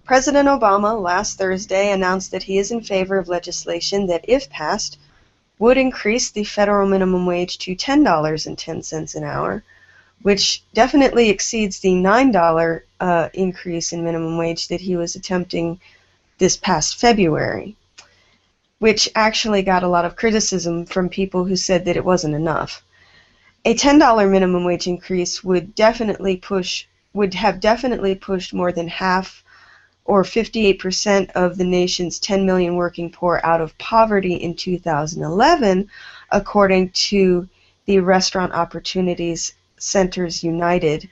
President Obama last Thursday announced that he is in favor of legislation that, if passed, would increase the federal minimum wage to $10.10 an hour, which definitely exceeds the $9 increase in minimum wage that he was attempting this past February, which actually got a lot of criticism from people who said that it wasn't enough. A $10 minimum wage increase would have definitely pushed more than half, or 58% of the nation's 10 million working poor out of poverty in 2011, according to the Restaurant Opportunities Centers United,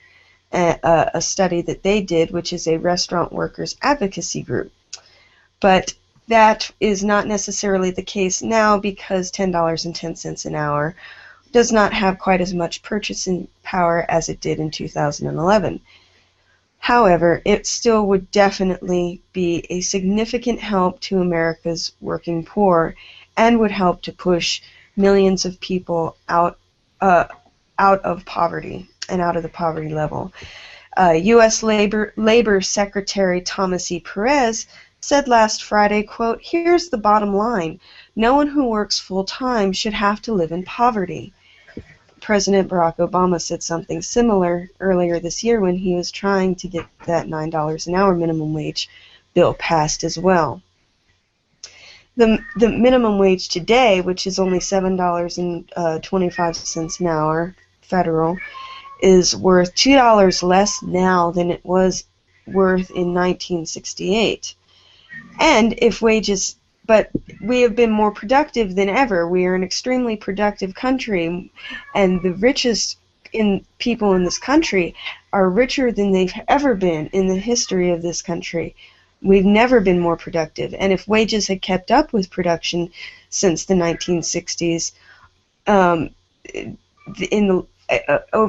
a study that they did, which is a restaurant workers advocacy group. But that is not necessarily the case now, because $10.10 an hour does not have quite as much purchasing power as it did in 2011. However, it still would definitely be a significant help to America's working poor, and would help to push millions of people out of poverty and out of the poverty level. U.S. Labor Secretary Thomas E. Perez said last Friday, quote, "Here's the bottom line. No one who works full-time should have to live in poverty." President Barack Obama said something similar earlier this year when he was trying to get that $9 an hour minimum wage bill passed as well. The minimum wage today, which is only $7.25 an hour federal, is worth $2 less now than it was worth in 1968. And but we have been more productive than ever. We are an extremely productive country, and the richest people in this country are richer than they've ever been in the history of this country. We've never been more productive, and if wages had kept up with production since the 1960s, over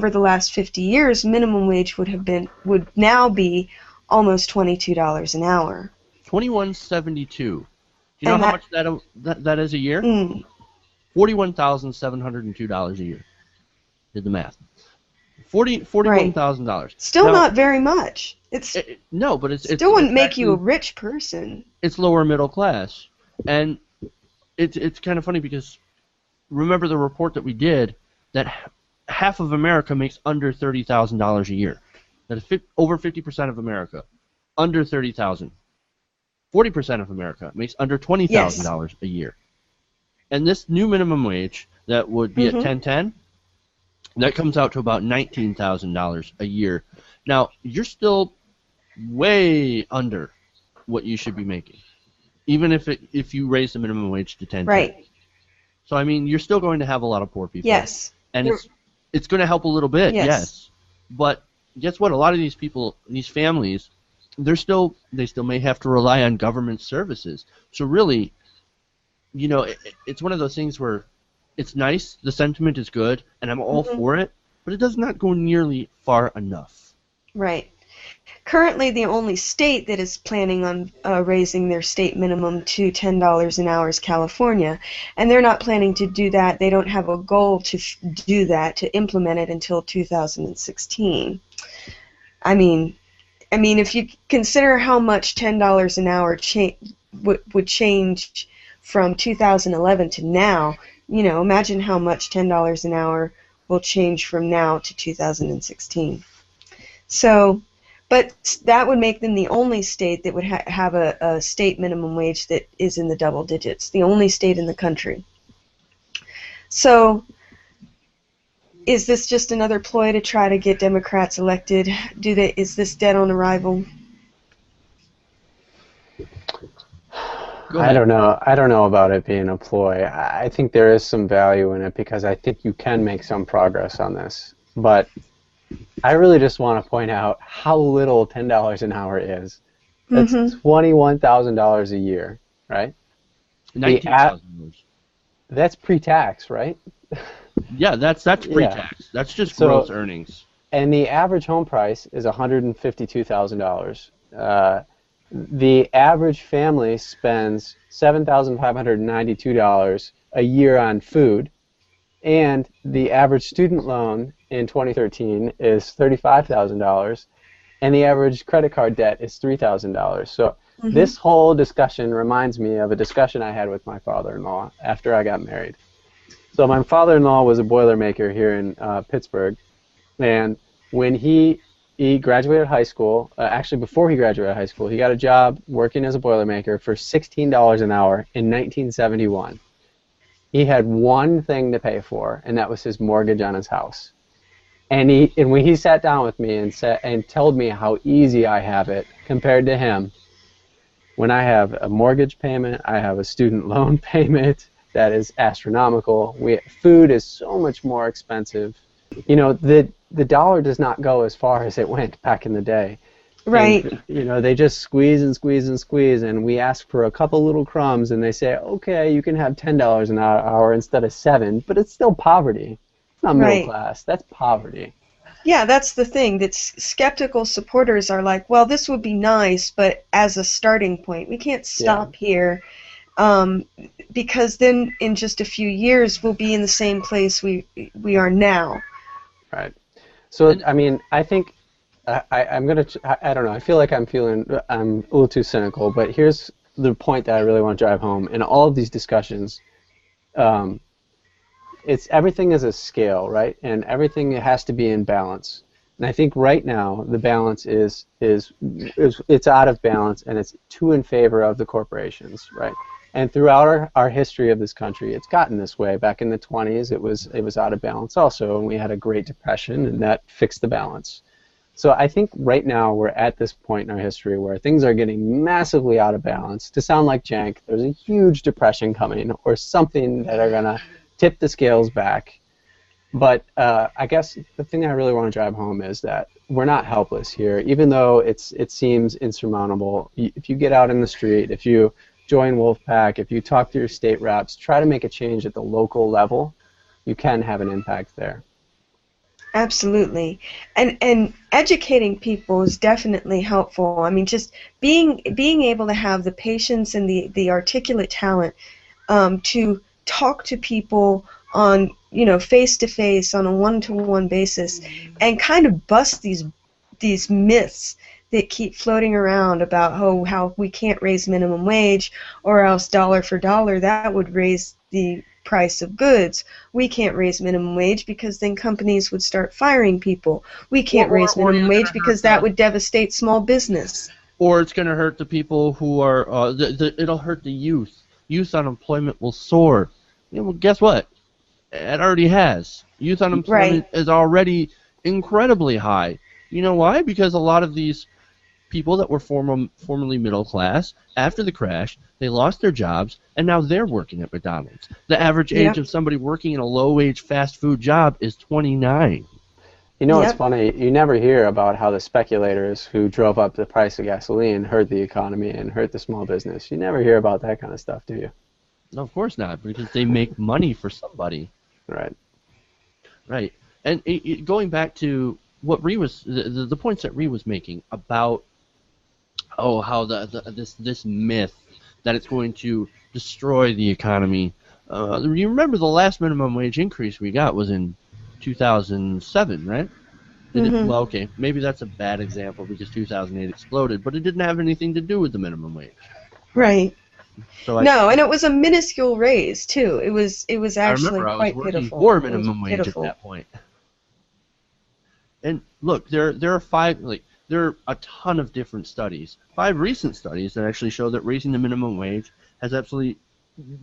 the last 50 years, minimum wage would now be almost $22 an hour. $21.72. Do you know how much that is a year? $41,702 a year. Did the math. $41,000. Right. Still not very much. No, but it still wouldn't make you a rich person. It's lower middle class, and it's kind of funny because remember the report that we did that half of America makes under $30,000 a year. That is over 50% of America under $30,000. 40% of America makes under $20,000 a year. And this new minimum wage that would be at $10.10, that comes out to about $19,000 a year. Now, you're still way under what you should be making, even if you raise the minimum wage to $10.10. Right. So, I mean, you're still going to have a lot of poor people. Yes. And it's going to help a little bit, yes. But guess what? A lot of these people, these families, they still may have to rely on government services. So really, it's one of those things where it's nice, the sentiment is good, and I'm all for it, but it does not go nearly far enough. Right. Currently, the only state that is planning on raising their state minimum to $10 an hour is California, and they're not planning to do that. They don't have a goal to do that, to implement it until 2016. I mean, if you consider how much $10 an hour would change from 2011 to now, imagine how much $10 an hour will change from now to 2016. So, but that would make them the only state that would have a state minimum wage that is in the double digits, the only state in the country. So, is this just another ploy to try to get Democrats elected? Is this dead on arrival? I don't know about it being a ploy. I think there is some value in it because I think you can make some progress on this. But I really just want to point out how little $10 an hour is. That's $21,000 a year, right? $19,000. That's pre-tax, right? Yeah, that's pre-tax. Yeah. That's just gross earnings. And the average home price is $152,000. The average family spends $7,592 a year on food, and the average student loan in 2013 is $35,000, and the average credit card debt is $3,000. So this whole discussion reminds me of a discussion I had with my father-in-law after I got married. So my father-in-law was a Boilermaker here in Pittsburgh, and when he graduated high school, actually before he graduated high school, he got a job working as a Boilermaker for $16 an hour in 1971. He had one thing to pay for, and that was his mortgage on his house. And when he sat down with me and told me how easy I have it compared to him, when I have a mortgage payment, I have a student loan payment that is astronomical. Food is so much more expensive. You know, the dollar does not go as far as it went back in the day. Right. And, you know, they just squeeze and squeeze and squeeze, and we ask for a couple little crumbs, and they say, okay, you can have $10 an hour instead of $7, but it's still poverty. It's not middle class. That's poverty. Yeah, that's the thing. That skeptical supporters are like, well, this would be nice, but as a starting point, we can't stop here, because then in just a few years we'll be in the same place we are now. Right. So I mean, I think I'm gonna. I don't know. I feel like I'm a little too cynical, but here's the point that I really want to drive home. In all of these discussions, it's everything is a scale, right? And everything has to be in balance. And I think right now the balance is it's out of balance, and it's too in favor of the corporations, right? And throughout our history of this country, it's gotten this way. Back in the 20s, it was out of balance also, and we had a Great Depression, and that fixed the balance. So I think right now we're at this point in our history where things are getting massively out of balance. To sound like jank, there's a huge depression coming or something that are going to tip the scales back. But I guess the thing I really want to drive home is that we're not helpless here, even though it seems insurmountable. If you get out in the street, if you join Wolfpack, if you talk to your state reps, try to make a change at the local level, you can have an impact there. Absolutely. And educating people is definitely helpful. I mean, just being able to have the patience and the articulate talent to talk to people on, you know, face to face on a one-to-one basis and kind of bust these myths that keep floating around about how we can't raise minimum wage, or else dollar for dollar that would raise the price of goods. We can't raise minimum wage because then companies would start firing people. We can't raise minimum wage because that would devastate small business. Or it's going to hurt the people who are, it'll hurt the youth. Youth unemployment will soar. Yeah, well, guess what? It already has. Youth unemployment is already incredibly high. You know why? Because a lot of these people that were formerly middle class, after the crash, they lost their jobs, and now they're working at McDonald's. The average age of somebody working in a low-wage fast food job is 29. You know what's funny? You never hear about how the speculators who drove up the price of gasoline hurt the economy and hurt the small business. You never hear about that kind of stuff, do you? No, of course not, because they make money for somebody. Right. Right. And going back to what Ree was, the points that Ree was making about how this myth that it's going to destroy the economy. You remember the last minimum wage increase we got was in 2007, right? Well, okay, maybe that's a bad example because 2008 exploded, but it didn't have anything to do with the minimum wage. Right. So and it was a minuscule raise too. It was actually I quite was pitiful. For minimum wage at that point. And look, there are a ton of different studies. 5 recent studies that actually show that raising the minimum wage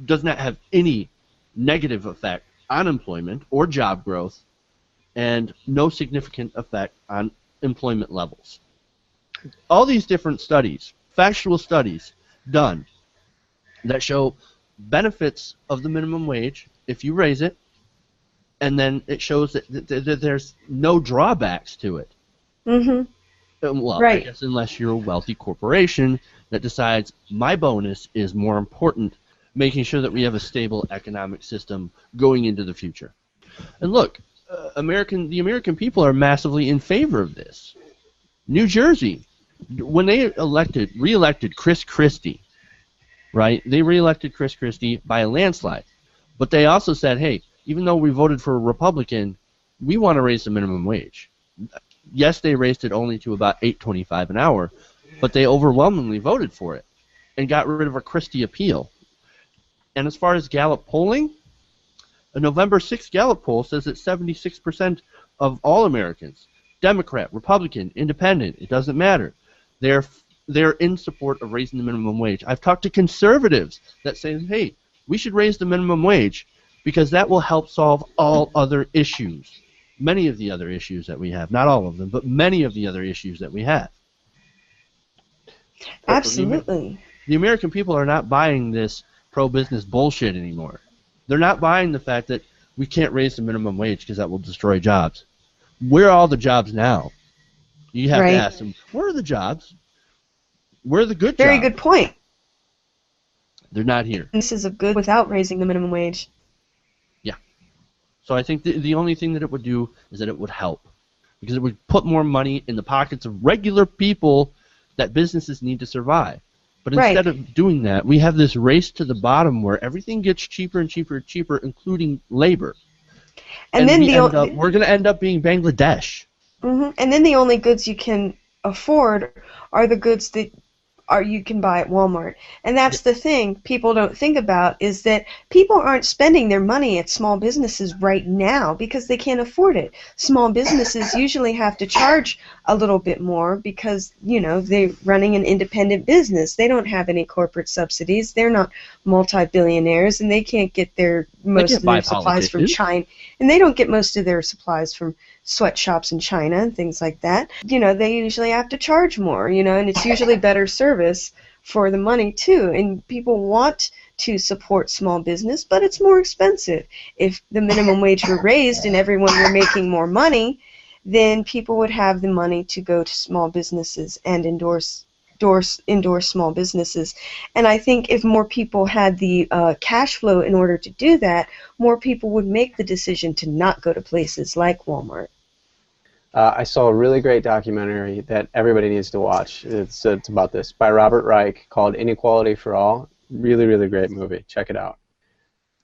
does not have any negative effect on employment or job growth, and no significant effect on employment levels. All these different studies, factual studies, done that show benefits of the minimum wage if you raise it, and then it shows that there's no drawbacks to it. Well, I guess unless you're a wealthy corporation that decides my bonus is more important, making sure that we have a stable economic system going into the future. And look, the American people are massively in favor of this. New Jersey, when they re-elected Chris Christie, right? They re-elected Chris Christie by a landslide. But they also said, hey, even though we voted for a Republican, we want to raise the minimum wage. Yes, they raised it only to about $8.25 an hour, but they overwhelmingly voted for it and got rid of a Christie appeal. And as far as Gallup polling, a November 6th Gallup poll says that 76% of all Americans, Democrat, Republican, Independent, it doesn't matter, they're in support of raising the minimum wage. I've talked to conservatives that say, hey, we should raise the minimum wage because that will help solve all other issues. Many of the other issues that we have. Not all of them, but many of the other issues that we have. Absolutely. The American people are not buying this pro-business bullshit anymore. They're not buying the fact that we can't raise the minimum wage because that will destroy jobs. Where are all the jobs now? You have to ask them, where are the jobs? Where are the good jobs? Very good point. They're not here. This is a good without raising the minimum wage. Yeah. So I think the only thing that it would do is that it would help. Because it would put more money in the pockets of regular people that businesses need to survive. But instead of doing that, we have this race to the bottom where everything gets cheaper and cheaper and cheaper, including labor. And then we're going to end up being Bangladesh. Mm-hmm. And then the only goods you can afford are the goods that you can buy at Walmart. And that's the thing people don't think about, is that people aren't spending their money at small businesses right now because they can't afford it. Small businesses usually have to charge a little bit more because, they're running an independent business. They don't have any corporate subsidies. They're not multi-billionaires, and they can't get most of their supplies from China. And they don't get most of their supplies from sweatshops in China and things like that. They usually have to charge more, and it's usually better service for the money too. And people want to support small business, but it's more expensive. If the minimum wage were raised and everyone were making more money, then people would have the money to go to small businesses and endorse small businesses. And I think if more people had the cash flow in order to do that, more people would make the decision to not go to places like Walmart. I saw a really great documentary that everybody needs to watch. It's about this, by Robert Reich, called Inequality for All. Really, really great movie. Check it out.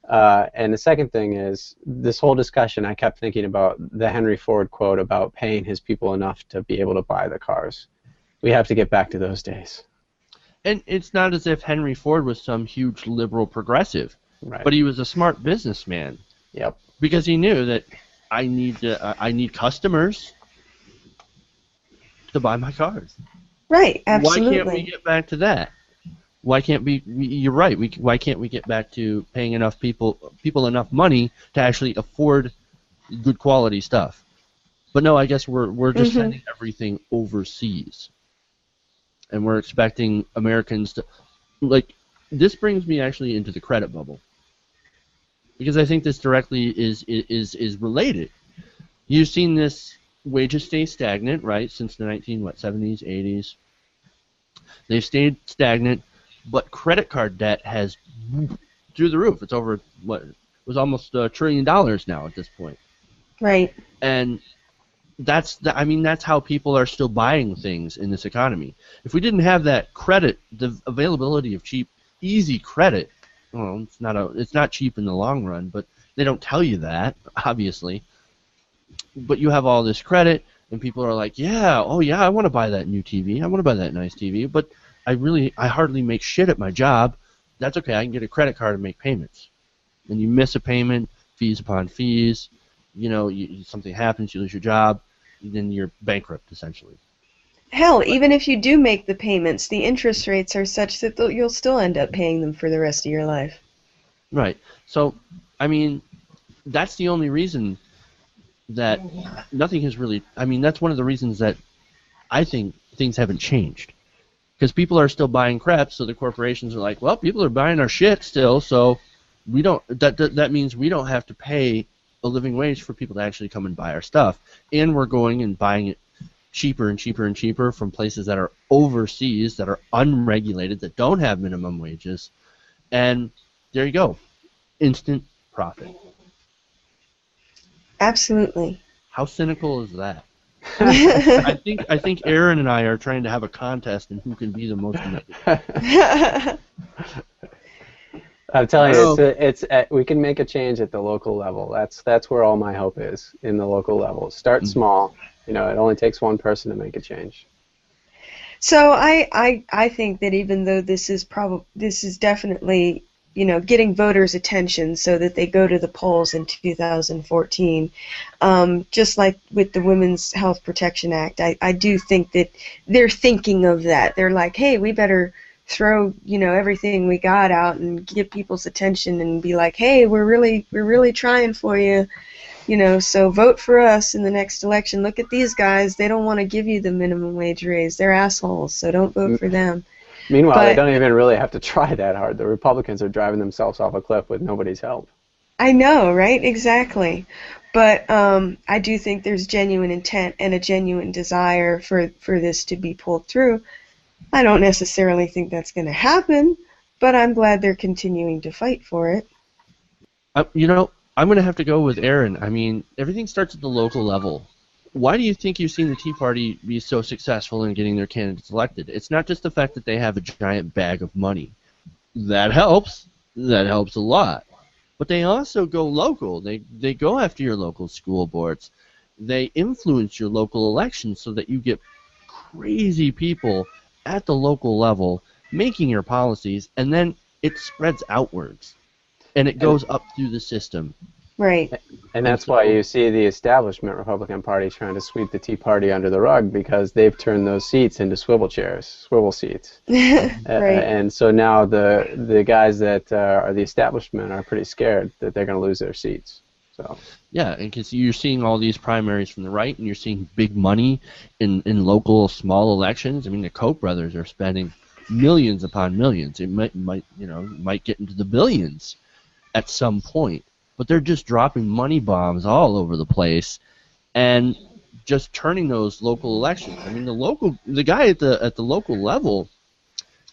And the second thing is, this whole discussion, I kept thinking about the Henry Ford quote about paying his people enough to be able to buy the cars. We have to get back to those days. And it's not as if Henry Ford was some huge liberal progressive, but he was a smart businessman. Yep. Because he knew that I need customers to buy my cars. Right, absolutely. Why can't we get back to that? Why can't we? You're right. Why can't we get back to paying enough people enough money to actually afford good quality stuff? But no, I guess we're just sending everything overseas, and we're expecting Americans to This brings me actually into the credit bubble, because I think this directly is related. You've seen this wages stay stagnant, right, since the 70s, 80s. They've stayed stagnant, but credit card debt has through the roof. It's over it was almost $1 trillion now at this point. Right. And that's how people are still buying things in this economy. If we didn't have that credit, the availability of cheap, easy credit, well, it's not cheap in the long run, but they don't tell you that, obviously. But you have all this credit, and people are like, I want to buy that new TV. I want to buy that nice TV, but I hardly make shit at my job. That's okay. I can get a credit card and make payments. And you miss a payment, fees upon fees. Something happens, you lose your job, then you're bankrupt, essentially. Hell, even if you do make the payments, the interest rates are such that you'll still end up paying them for the rest of your life. Right. So, that's the only reason that nothing has really... that's one of the reasons that I think things haven't changed. Because people are still buying crap, so the corporations are like, well, people are buying our shit still, so we don't... That means we don't have to pay a living wage for people to actually come and buy our stuff. And we're going and buying it cheaper and cheaper and cheaper from places that are overseas, that are unregulated, that don't have minimum wages. And there you go. Instant profit. Absolutely. How cynical is that? I think Aaron and I are trying to have a contest in who can be the most cynical. I'm telling you, it's we can make a change at the local level. That's where all my hope is, in the local level. Start small, You know, it only takes one person to make a change. So I think that even though this is definitely, getting voters' attention so that they go to the polls in 2014, just like with the Women's Health Protection Act, I do think that they're thinking of that. They're like, hey, we better throw, everything we got out and get people's attention and be like, hey, we're really trying for you. So vote for us in the next election. Look at these guys. They don't want to give you the minimum wage raise. They're assholes, so don't vote for them. Meanwhile, they But don't even really have to try that hard. The Republicans are driving themselves off a cliff with nobody's help. I know, right? Exactly. But I do think there's genuine intent and a genuine desire for this to be pulled through. I don't necessarily think that's going to happen, but I'm glad they're continuing to fight for it. I'm going to have to go with Aaron. I mean, everything starts at the local level. Why do you think you've seen the Tea Party be so successful in getting their candidates elected? It's not just the fact that they have a giant bag of money. That helps. That helps a lot. But they also go local. They go after your local school boards. They influence your local elections so that you get crazy people at the local level making your policies, and then it spreads outwards. And it goes up through the system. Right. And that's why you see the establishment Republican Party trying to sweep the Tea Party under the rug, because they've turned those seats into swivel chairs, swivel seats. Right. And so now the guys that are the establishment are pretty scared that they're going to lose their seats. So. Yeah, and because you're seeing all these primaries from the right, and you're seeing big money in local small elections. I mean, the Koch brothers are spending millions upon millions. It might get into the billions at some point, but they're just dropping money bombs all over the place and just turning those local elections. I mean, the guy at the local level,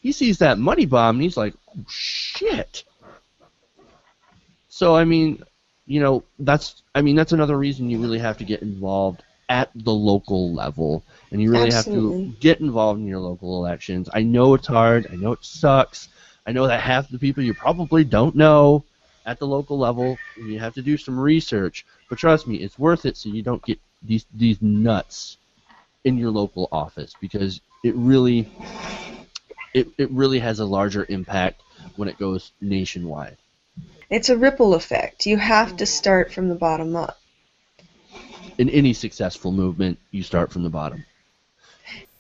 he sees that money bomb and he's like, oh shit. So I mean, that's another reason you really have to get involved at the local level, and you really Absolutely. have to get involved in your local elections. I know it's hard. I know it sucks. I know that half the people you probably don't know at the local level. You have to do some research, but trust me, it's worth it so you don't get these nuts in your local office, because it really has a larger impact when it goes nationwide. It's a ripple effect. You have to start from the bottom up. In any successful movement, you start from the bottom.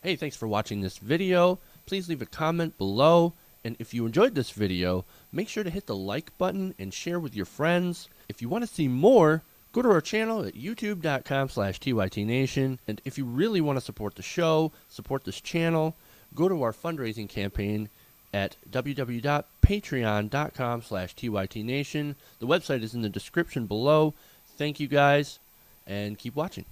Hey, thanks for watching this video. Please leave a comment below. And if you enjoyed this video, make sure to hit the like button and share with your friends. If you want to see more, go to our channel at youtube.com/TYTNation. And if you really want to support the show, support this channel, go to our fundraising campaign at www.patreon.com/TYTNation. The website is in the description below. Thank you guys, and keep watching.